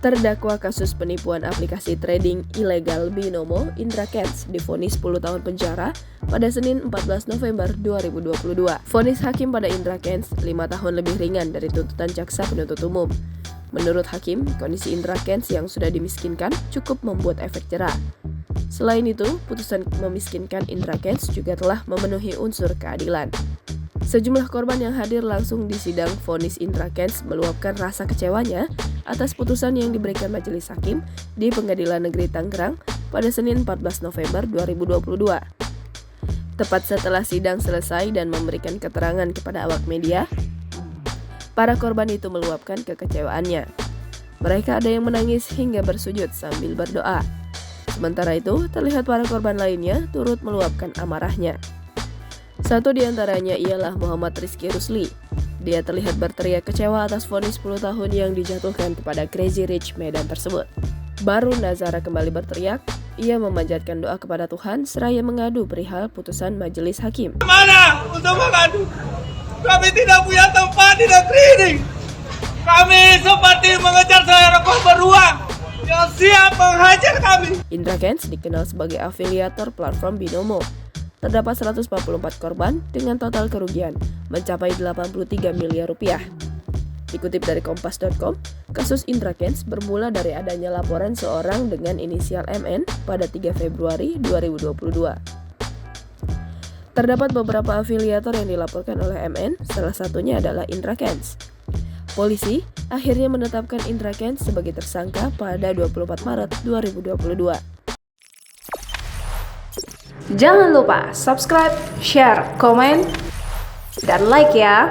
Terdakwa kasus penipuan aplikasi trading ilegal Binomo, Indra Kents, divonis 10 tahun penjara pada Senin 14 November 2022. Vonis hakim pada Indra Kents 5 tahun lebih ringan dari tuntutan jaksa penuntut umum. Menurut hakim, kondisi Indra Kents yang sudah dimiskinkan cukup membuat efek jera. Selain itu, putusan memiskinkan Indra Kents juga telah memenuhi unsur keadilan. Sejumlah korban yang hadir langsung di sidang vonis Indra Kents meluapkan rasa kecewanya atas putusan yang diberikan majelis hakim di Pengadilan Negeri Tangerang pada Senin 14 November 2022. Tepat setelah sidang selesai dan memberikan keterangan kepada awak media, para korban itu meluapkan kekecewaannya. Mereka ada yang menangis hingga bersujud sambil berdoa. Sementara itu, terlihat para korban lainnya turut meluapkan amarahnya. Satu di antaranya ialah Muhammad Rizky Rusli. Dia terlihat berteriak kecewa atas vonis 10 tahun yang dijatuhkan kepada Crazy Rich Medan tersebut. Baru Nazara kembali berteriak, ia memanjatkan doa kepada Tuhan seraya mengadu perihal putusan majelis hakim. Mana untuk mengadu? Kami tidak punya tempat di negeri ini. Kami seperti mengejar seekor beruang yang siap menghajar kami. Indra Kents dikenal sebagai afiliator platform Binomo. Terdapat 144 korban dengan total kerugian mencapai 83 miliar rupiah. Dikutip dari Kompas.com, kasus Indra Kents bermula dari adanya laporan seorang dengan inisial MN pada 3 Februari 2022. Terdapat beberapa afiliator yang dilaporkan oleh MN, salah satunya adalah Indra Kents. Polisi akhirnya menetapkan Indra Kents sebagai tersangka pada 24 Maret 2022. Jangan lupa subscribe, share, komen, dan like ya!